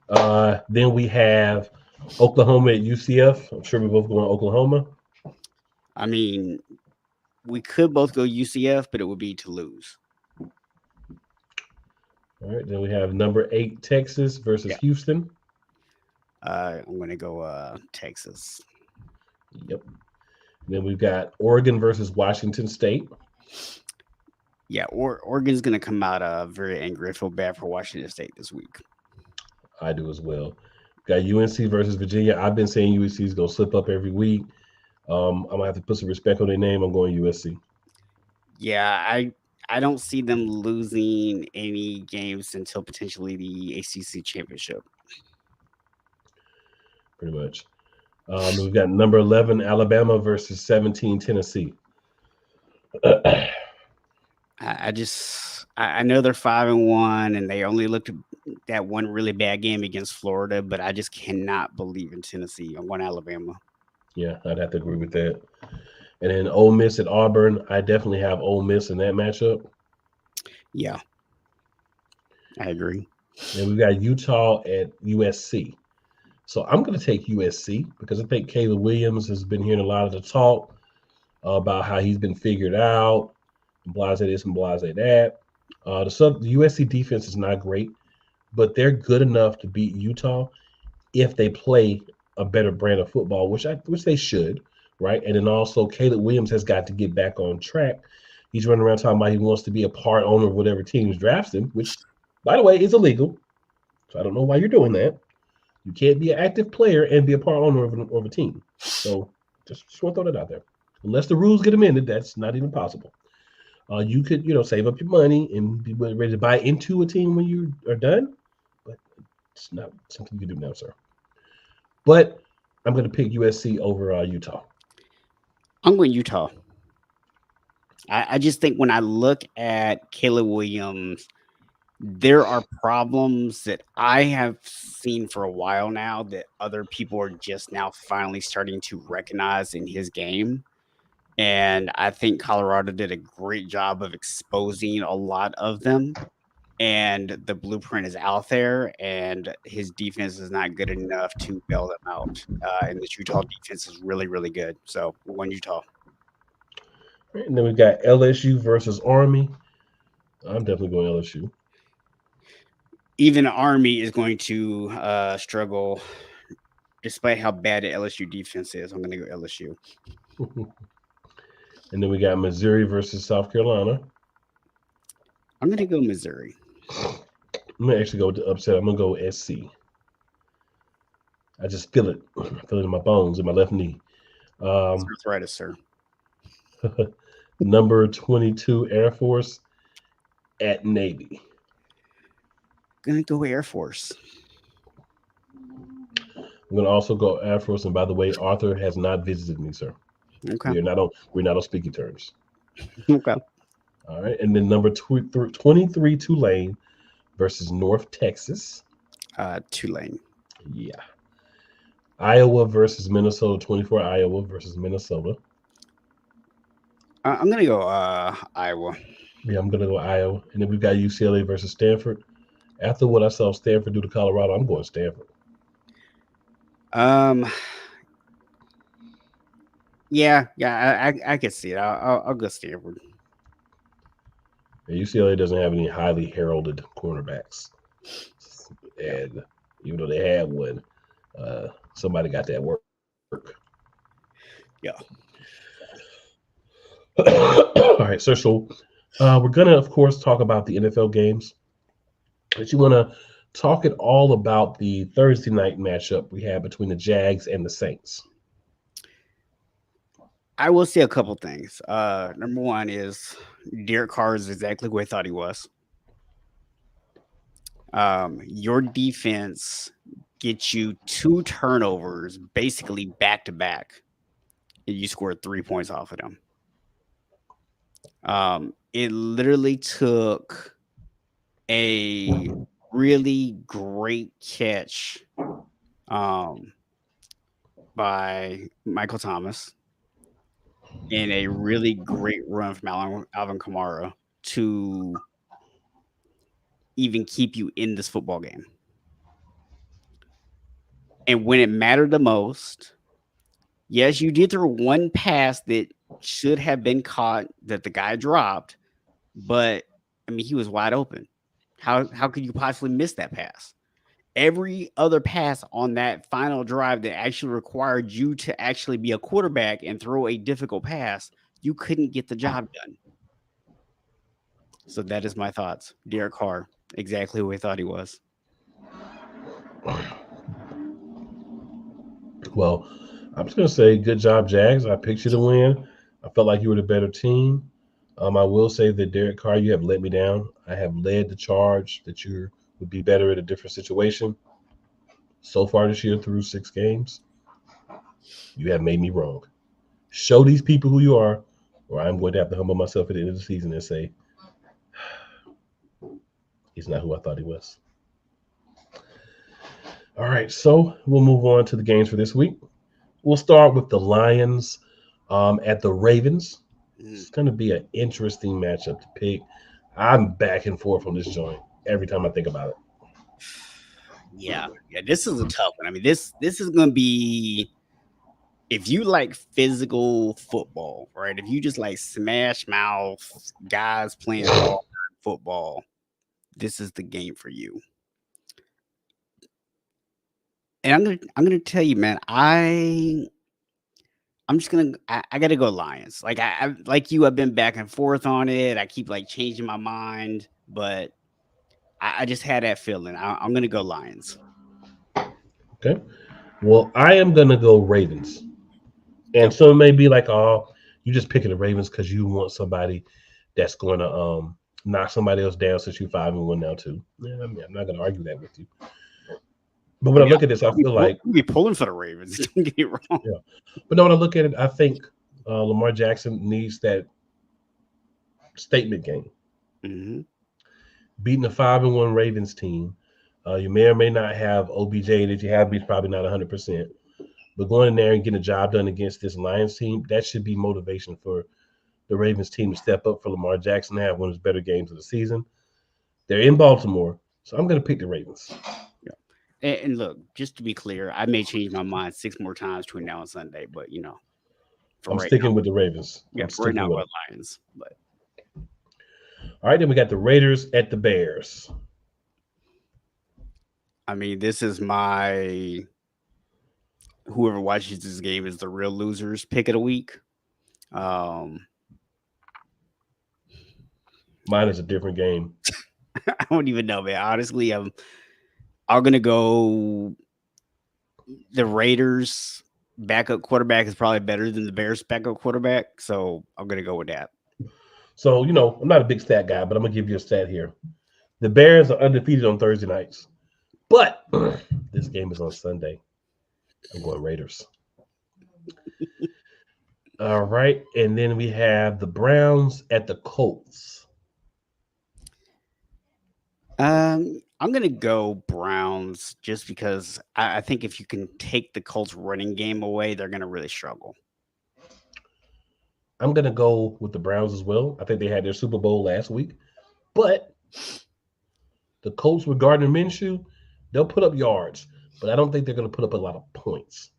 Speaker 1: that. Then we have Oklahoma at UCF. I'm sure we're both going Oklahoma.
Speaker 2: I mean, we could both go UCF, but it would be to lose.
Speaker 1: All right. Then we have number 8 Texas versus Houston.
Speaker 2: I'm going to go Texas.
Speaker 1: Yep. Then we've got Oregon versus Washington State.
Speaker 2: Yeah, Oregon's going to come out very angry. I feel bad for Washington State this week.
Speaker 1: I do as well. Got UNC versus Virginia. I've been saying UNC is going to slip up every week. I'm going to have to put some respect on their name. I'm going USC.
Speaker 2: Yeah, I don't see them losing any games until potentially the ACC championship.
Speaker 1: Pretty much. We've got number 11 Alabama versus 17 Tennessee.
Speaker 2: I know they're 5-1, and they only looked at that one really bad game against Florida, but I just cannot believe in Tennessee. I want Alabama.
Speaker 1: Yeah, I'd have to agree with that. And then Ole Miss at Auburn, I definitely have Ole Miss in that matchup.
Speaker 2: Yeah, I agree.
Speaker 1: And we've got Utah at USC. So I'm going to take USC because I think Caleb Williams has been hearing a lot of the talk about how he's been figured out, blase this and blase that. The USC defense is not great, but they're good enough to beat Utah if they play a better brand of football, which they should, right? And then also Caleb Williams has got to get back on track. He's running around talking about he wants to be a part owner of whatever team drafts him, which, by the way, is illegal. So I don't know why you're doing that. You can't be an active player and be a part owner of a team. So just want to throw that out there. Unless the rules get amended, that's not even possible. You could, save up your money and be ready to buy into a team when you are done, but it's not something you can do now, sir. But I'm going to pick USC over Utah.
Speaker 2: I'm going Utah. I just think when I look at Caleb Williams, there are problems that I have seen for a while now that other people are just now finally starting to recognize in his game. And I think Colorado did a great job of exposing a lot of them. And the blueprint is out there, and his defense is not good enough to bail them out. And this Utah defense is really, really good. So, one Utah.
Speaker 1: And then we got LSU versus Army. I'm definitely going LSU.
Speaker 2: Even Army is going to struggle despite how bad the LSU defense is. I'm going to go LSU.
Speaker 1: And then we got Missouri versus South Carolina.
Speaker 2: I'm going to go Missouri.
Speaker 1: I'm going to actually go with the upset. I'm going to go SC. I just feel it. I feel it in my bones, in my left knee.
Speaker 2: Arthritis, sir.
Speaker 1: Number 22 Air Force at Navy.
Speaker 2: Gonna go Air Force.
Speaker 1: I'm gonna also go Air Force. And by the way, Arthur has not visited me, sir.
Speaker 2: Okay.
Speaker 1: We're not on speaking terms.
Speaker 2: Okay.
Speaker 1: All right. And then number 23 Tulane versus North Texas.
Speaker 2: Tulane.
Speaker 1: Yeah. Iowa versus Minnesota. 24 Iowa versus Minnesota.
Speaker 2: I'm gonna go Iowa.
Speaker 1: Yeah, I'm gonna go Iowa. And then we've got UCLA versus Stanford. After what I saw Stanford do to Colorado, I'm going Stanford.
Speaker 2: Yeah, I can see it. I'll go Stanford.
Speaker 1: UCLA doesn't have any highly heralded cornerbacks, and even though they had one, somebody got that work.
Speaker 2: Yeah.
Speaker 1: All right, sir. So we're gonna, of course, talk about the NFL games, but you want to talk it all about the Thursday night matchup we had between the Jags and the Saints.
Speaker 2: I will say a couple things. Number one is Derek Carr is exactly who I thought he was. Your defense gets you 2 turnovers, basically back to back, and you scored 3 points off of them. It literally took a really great catch by Michael Thomas and a really great run from Alvin Kamara to even keep you in this football game. And when it mattered the most, yes, you did throw one pass that should have been caught that the guy dropped, but I mean, he was wide open. How could you possibly miss that pass? Every other pass on that final drive that actually required you to actually be a quarterback and throw a difficult pass, you couldn't get the job done. So that is my thoughts. Derek Carr, exactly who I thought he was.
Speaker 1: Well, I'm just gonna say, good job, Jags. I picked you to win. I felt like you were the better team. I will say that Derek Carr, you have let me down. I have led the charge that you would be better at a different situation. So far this year, through 6 games, you have made me wrong. Show these people who you are, or I'm going to have to humble myself at the end of the season and say, he's not who I thought he was. All right, so we'll move on to the games for this week. We'll start with the Lions at the Ravens. It's going to be an interesting matchup to pick. I'm back and forth on this joint every time I think about it.
Speaker 2: Yeah, this is a tough one. I mean, this is going to be, if you like physical football, right? If you just like smash mouth guys playing hard football, this is the game for you. And I'm gonna tell you, man, I gotta go Lions. Like I like you, I've been back and forth on it. I keep like changing my mind, but I just had that feeling. I'm gonna go Lions.
Speaker 1: Okay. Well, I am going to go Ravens. And
Speaker 2: Yep.
Speaker 1: so it may be like, oh, you just picking the Ravens because you want somebody that's going to knock somebody else down since you're 5-1 now too. Yeah, I mean, I'm not going to argue that with you. But when
Speaker 2: I
Speaker 1: I
Speaker 2: mean,
Speaker 1: look at this, I feel like,
Speaker 2: I'll be pulling for the Ravens. Don't get me wrong.
Speaker 1: yeah. But no, when I look at it, I think Lamar Jackson needs that statement game.
Speaker 2: Mm-hmm.
Speaker 1: Beating a 5-1 Ravens team, you may or may not have OBJ, and if you have, he's probably not 100%. But going in there and getting a job done against this Lions team, that should be motivation for the Ravens team to step up for Lamar Jackson to have one of his better games of the season. They're in Baltimore, so I'm going to pick the Ravens.
Speaker 2: Yeah. And look, just to be clear, I may change my mind 6 more times between now and Sunday, but for
Speaker 1: I'm
Speaker 2: right
Speaker 1: sticking
Speaker 2: now,
Speaker 1: with the Ravens.
Speaker 2: yeah,
Speaker 1: I'm
Speaker 2: for right
Speaker 1: sticking
Speaker 2: now,
Speaker 1: with
Speaker 2: go
Speaker 1: them.
Speaker 2: Lions. But
Speaker 1: All right, then we got the Raiders at the Bears.
Speaker 2: I mean, this is my, whoever watches this game is the real losers pick of the week. Um,
Speaker 1: Mine is a different game.
Speaker 2: I don't even know, man. Honestly, I'm gonna go the Raiders backup quarterback is probably better than the Bears backup quarterback, so I'm gonna go with that.
Speaker 1: So, I'm not a big stat guy, but I'm going to give you a stat here. The Bears are undefeated on Thursday nights, but this game is on Sunday. I'm going Raiders. All right, and then we have the Browns at the Colts.
Speaker 2: I'm gonna go Browns just because I think if you can take the Colts running game away, they're gonna really struggle.
Speaker 1: I'm going to go with the Browns as well. I think they had their Super Bowl last week, but the Colts with Gardner Minshew, they'll put up yards, but I don't think they're going to put up a lot of points.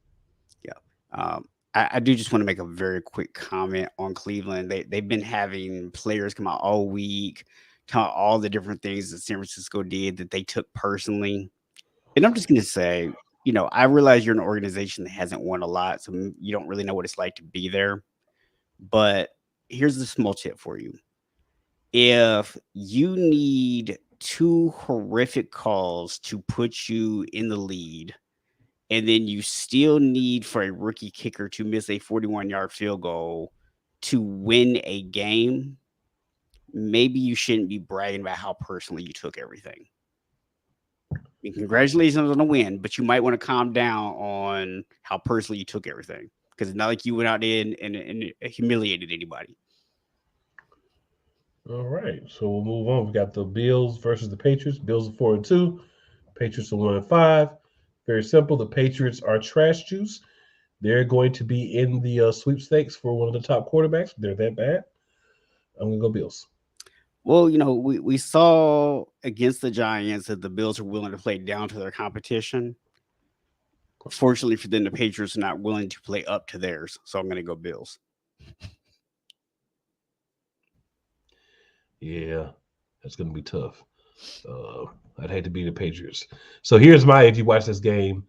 Speaker 2: Yeah. I do just want to make a very quick comment on Cleveland. They've been having players come out all week, tell all the different things that San Francisco did that they took personally. And I'm just gonna say, I realize you're an organization that hasn't won a lot, so you don't really know what it's like to be there. But here's the small tip for you. If you need two horrific calls to put you in the lead, and then you still need for a rookie kicker to miss a 41-yard field goal to win a game, maybe you shouldn't be bragging about how personally you took everything. I mean, congratulations on the win, but you might want to calm down on how personally you took everything, because it's not like you went out there and humiliated anybody.
Speaker 1: All right, so we'll move on. We got the Bills versus the Patriots. Bills are 4-2. Patriots are 1-5. Very simple. The Patriots are trash juice. They're going to be in the sweepstakes for one of the top quarterbacks. They're that bad. I'm gonna go Bills.
Speaker 2: Well, we saw against the Giants that the Bills are willing to play down to their competition. Fortunately for them, the Patriots are not willing to play up to theirs, so I'm going to go Bills.
Speaker 1: Yeah, that's gonna be tough. I'd hate to be the Patriots. So here's my, if you watch this game,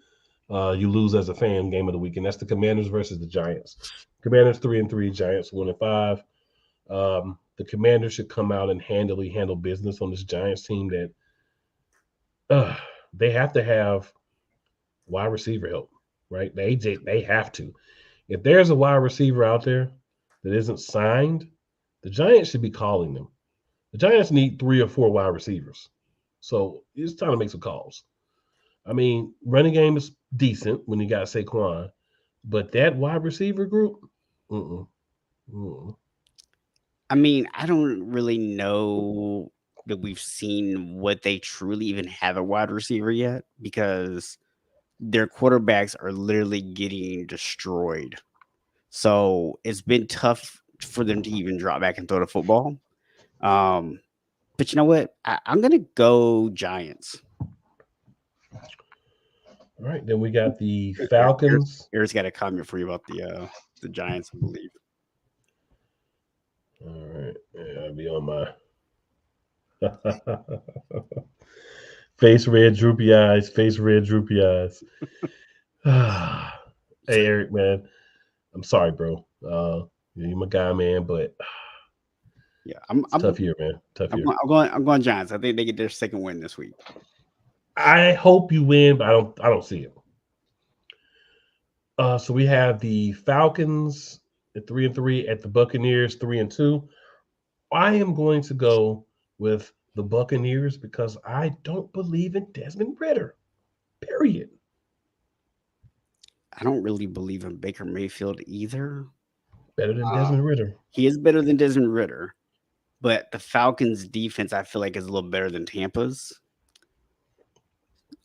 Speaker 1: you lose as a fan, game of the week, and that's the Commanders versus the Giants. Commanders 3-3, Giants 1-5. The Commanders should come out and handle business on this Giants team that they have to have wide receiver help, right? They have to. If there's a wide receiver out there that isn't signed, The Giants should be calling them. The Giants need 3 or 4 wide receivers. So it's time to make some calls. I mean, running game is decent when you got Saquon, but that wide receiver group, mm-mm, mm-mm.
Speaker 2: I mean, I don't really know that we've seen what they truly even have a wide receiver yet because their quarterbacks are literally getting destroyed. So it's been tough for them to even drop back and throw the football. Um, but you know what? I'm gonna go Giants.
Speaker 1: All right, then we got the
Speaker 2: Eric's,
Speaker 1: Falcons.
Speaker 2: Eric's got a comment for you about the Giants, I believe.
Speaker 1: All right, yeah, I'll be on my face red, droopy eyes. Face red, droopy eyes. Hey, Eric, man, I'm sorry, bro. You're my guy, man, but
Speaker 2: Yeah,
Speaker 1: it's tough year, man. Tough year.
Speaker 2: I'm going Giants. I think they get their second win this week.
Speaker 1: I hope you win, but I don't see it. So we have the Falcons at 3-3 at the Buccaneers 3-2. I am going to go with the Buccaneers because I don't believe in Desmond Ritter. Period.
Speaker 2: I don't really believe in Baker Mayfield either.
Speaker 1: Better than
Speaker 2: Um,
Speaker 1: Desmond Ritter.
Speaker 2: he is better than Desmond Ritter, but the Falcons' defense I feel like is a little better than Tampa's.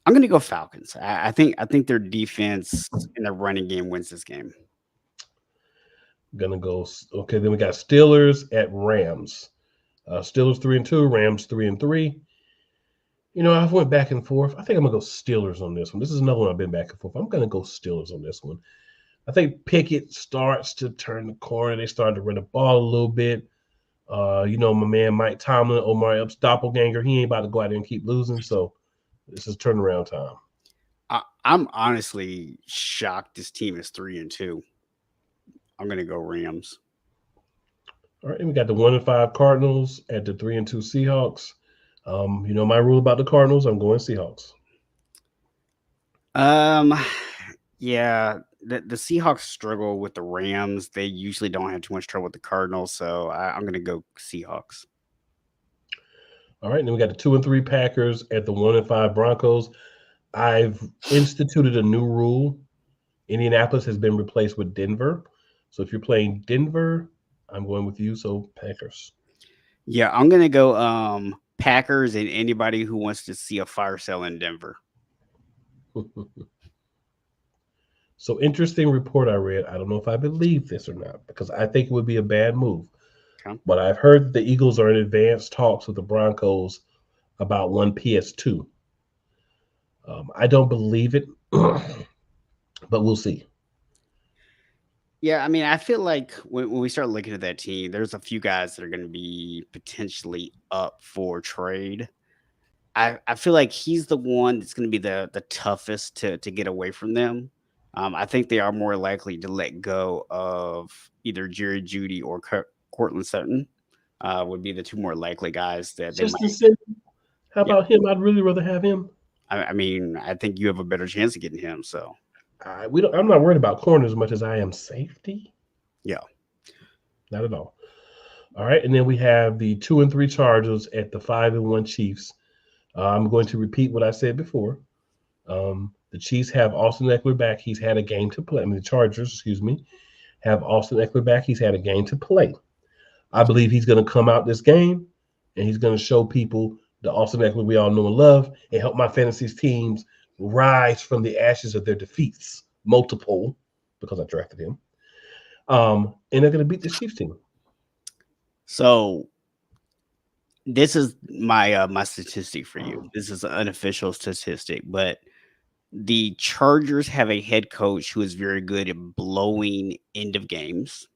Speaker 2: I'm going to go Falcons. I think their defense and their running game wins this game.
Speaker 1: Gonna go. Okay, then we got Steelers at Rams. Steelers 3-2, Rams 3-3. You know, I've went back and forth. I think I'm gonna go Steelers on this one. This is another one I've been back and forth. I'm gonna go Steelers on this one. I think Pickett starts to turn the corner. They started to run the ball a little bit. You know, my man Mike Tomlin, Omar Epps doppelganger, he ain't about to go out there and keep losing. So this is turnaround time.
Speaker 2: I'm honestly shocked this team is 3-2. I'm going to go Rams.
Speaker 1: All right, and we got the 1-5 Cardinals at the 3-2 Seahawks. You know my rule about the Cardinals. I'm going Seahawks.
Speaker 2: Yeah, the Seahawks struggle with the Rams. They usually don't have too much trouble with the Cardinals, so I'm going to go Seahawks.
Speaker 1: All right, and then we got the 2-3 Packers at the 1-5 Broncos. I've instituted a new rule. Indianapolis has been replaced with Denver. So if you're playing Denver, I'm going with you. So Packers.
Speaker 2: Yeah, I'm going to go Packers and anybody who wants to see a fire sale in Denver.
Speaker 1: So interesting report I read. I don't know if I believe this or not because I think it would be a bad move. Okay. But I've heard that the Eagles are in advanced talks with the Broncos about one PS2. I don't believe it, but we'll see.
Speaker 2: Yeah, I mean, I feel like when we start looking at that team, there's a few guys that are going to be potentially up for trade. I feel like he's the one that's going to be the toughest to get away from them. I think they are more likely to let go of either Jerry Jeudy or Cortland Sutton. Would be the two more likely guys that they might.
Speaker 1: How about him? I'd really rather have him.
Speaker 2: I mean, I think you have a better chance of getting him. So
Speaker 1: I'm not worried about corner as much as I am safety.
Speaker 2: Yeah,
Speaker 1: not at all. All right, and then we have the 2-3 Chargers at the 5-1 Chiefs. I'm going to repeat what I said before. The Chiefs have Austin Eckler back. He's had a game to play. I mean, the Chargers, excuse me, have Austin Eckler back. He's had a game to play. I believe he's going to come out this game, and he's going to show people the Austin Eckler we all know and love and help my fantasy teams rise from the ashes of their defeats, multiple, because I drafted him. And they're going to beat the Chiefs team.
Speaker 2: So this is my my statistic for you. This is an unofficial statistic, but the Chargers have a head coach who is very good at blowing end of games.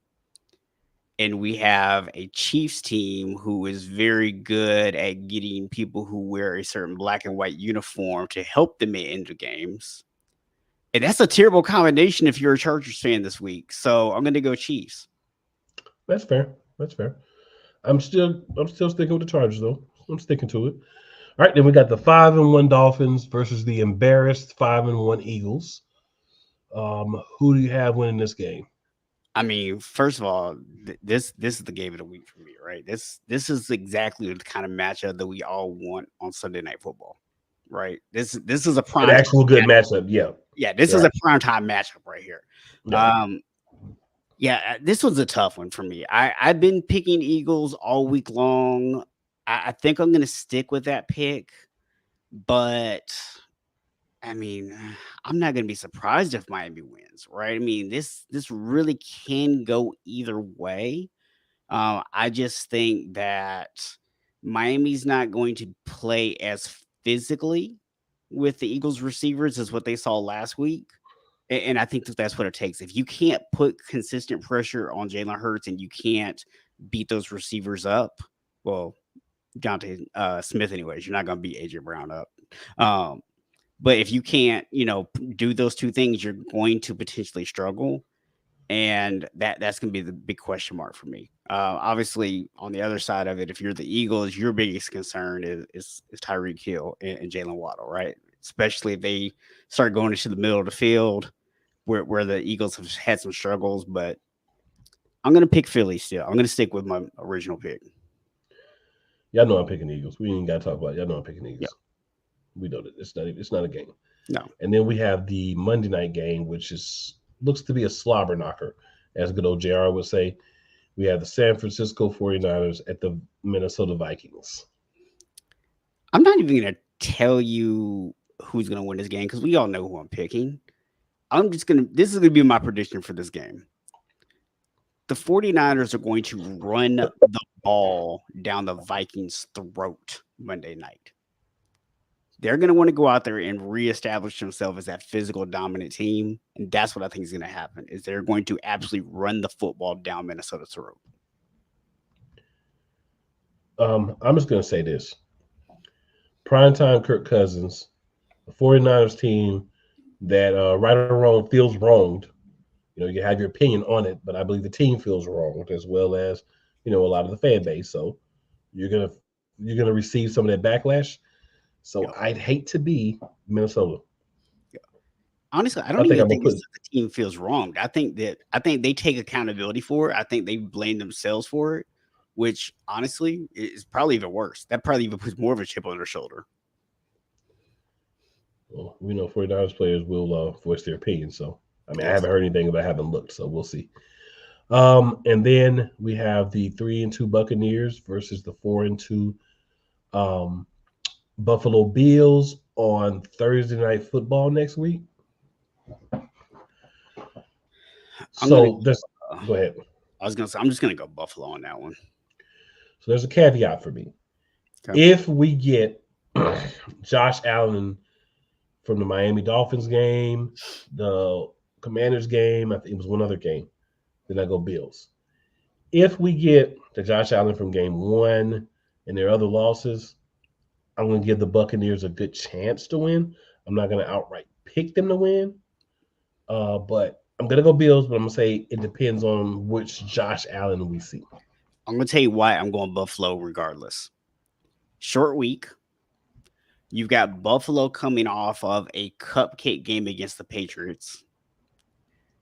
Speaker 2: And we have a Chiefs team who is very good at getting people who wear a certain black and white uniform to help them at end of games. And that's a terrible combination if you're a Chargers fan this week. So I'm going to go Chiefs.
Speaker 1: That's fair. That's fair. I'm still sticking with the Chargers, though. I'm sticking to it. All right, then we got the 5-1 Dolphins versus the embarrassed 5-1 Eagles. Who do you have winning this game?
Speaker 2: I mean, first of all, this is the game of the week for me, right? This is exactly the kind of matchup that we all want on Sunday Night Football, right? This is a
Speaker 1: An
Speaker 2: prime
Speaker 1: actual
Speaker 2: time
Speaker 1: good
Speaker 2: matchup.
Speaker 1: matchup. Yeah.
Speaker 2: Yeah, this is
Speaker 1: Right.
Speaker 2: a prime time matchup right here.
Speaker 1: Yeah.
Speaker 2: Um, yeah, this was a tough one for me. I've been picking Eagles all week long. I think I'm gonna stick with that pick, but I mean, I'm not gonna be surprised if Miami wins, right? I mean, this really can go either way. I just think that Miami's not going to play as physically with the Eagles receivers as what they saw last week. And I think that that's what it takes. If you can't put consistent pressure on Jalen Hurts and you can't beat those receivers up, well, Jonte Smith, anyways, you're not going to beat AJ Brown up. Um, but if you can't, do those two things, you're going to potentially struggle, and that's going to be the big question mark for me. Obviously, on the other side of it, if you're the Eagles, your biggest concern is Tyreek Hill and Jalen Waddle, right? Especially if they start going into the middle of the field, where the Eagles have had some struggles. But I'm going to pick Philly still. I'm going to stick with my original pick.
Speaker 1: Y'all know I'm picking Eagles. We ain't got to talk about it. Y'all know I'm picking
Speaker 2: Yep.
Speaker 1: Eagles. We know that it's not a game.
Speaker 2: No.
Speaker 1: And then we have the Monday night game, which looks to be a slobber knocker, as good old JR would say. We have the San Francisco 49ers at the Minnesota Vikings.
Speaker 2: I'm not even going to tell you who's going to win this game because we all know who I'm picking. This is going to be my prediction for this game. The 49ers are going to run the ball down the Vikings' throat Monday night. They're going to want to go out there and reestablish themselves as that physical dominant team. And that's what I think is going to happen, is they're going to absolutely run the football down Minnesota's throat.
Speaker 1: I'm just going to say this. Primetime Kirk Cousins, the 49ers team that right or wrong feels wronged. You can have your opinion on it, but I believe the team feels wronged as well as, a lot of the fan base. So you're gonna receive some of that backlash. So
Speaker 2: Yeah.
Speaker 1: I'd hate to be Minnesota.
Speaker 2: Honestly, I don't even think it's that the team feels wronged. I think they take accountability for it. I think they blame themselves for it, which honestly is probably even worse. That probably even puts more of a chip on their shoulder.
Speaker 1: Well, we know 49ers players will voice their opinion. So I mean, I
Speaker 2: Yes.
Speaker 1: haven't heard anything, but I haven't looked. So we'll see. And then we have the 3-2 Buccaneers versus the 4-2 Buffalo Bills on Thursday Night Football next week. So go ahead.
Speaker 2: I was gonna say I'm just gonna go Buffalo on that one.
Speaker 1: So there's a caveat for me. Okay. If we get Josh Allen from the Miami Dolphins game, the Commanders game, I think it was one other game, then I go Bills. If we get the Josh Allen from game one and their other losses, I'm going to give the Buccaneers a good chance to win. I'm not going to outright pick them to win, but I'm going to go Bills, but I'm going to say it depends on which Josh Allen we see.
Speaker 2: I'm going to tell you why I'm going Buffalo regardless. Short week. You've got Buffalo coming off of a cupcake game against the Patriots.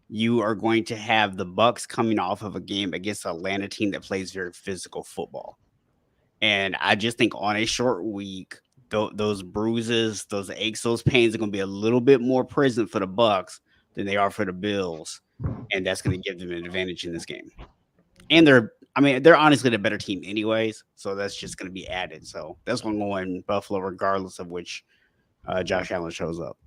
Speaker 2: You are going to have the Bucs coming off of a game against an Atlanta team that plays very physical football. And I just think on a short week, those bruises, those aches, those pains are going to be a little bit more present for the Bucs than they are for the Bills, and that's going to give them an advantage in this game. And they're honestly the better team anyways, so that's just going to be added. So that's why I'm going Buffalo, regardless of which Josh Allen shows up.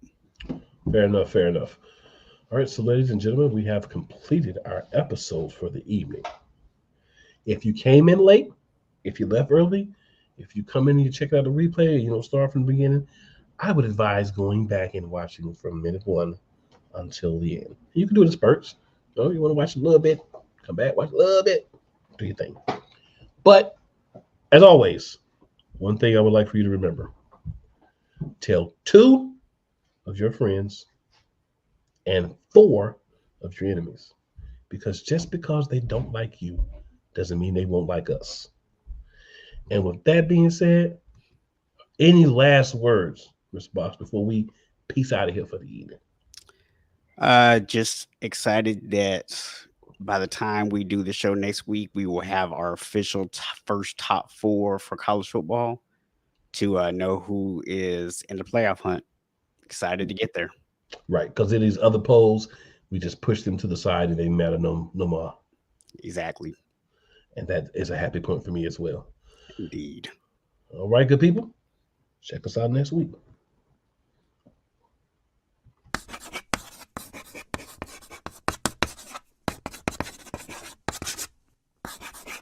Speaker 1: Fair enough. All right, so ladies and gentlemen, we have completed our episode for the evening. If you came in late, if you left early, if you come in and you check out the replay, you don't start from the beginning, I would advise going back and watching from minute 1 until the end. You can do it in spurts. You want to watch a little bit, come back, watch a little bit, do your thing. But as always, one thing I would like for you to remember: tell 2 of your friends and 4 of your enemies. Because just because they don't like you doesn't mean they won't like us. And with that being said, any last words, Mr. Box, before we peace out of here for the evening?
Speaker 2: Just excited that by the time we do the show next week, we will have our official first top four for college football to know who is in the playoff hunt. Excited to get there.
Speaker 1: Right, because in these other polls, we just push them to the side and they matter no more.
Speaker 2: Exactly.
Speaker 1: And that is a happy point for me as well.
Speaker 2: Indeed.
Speaker 1: All right, good people. Check us out next week.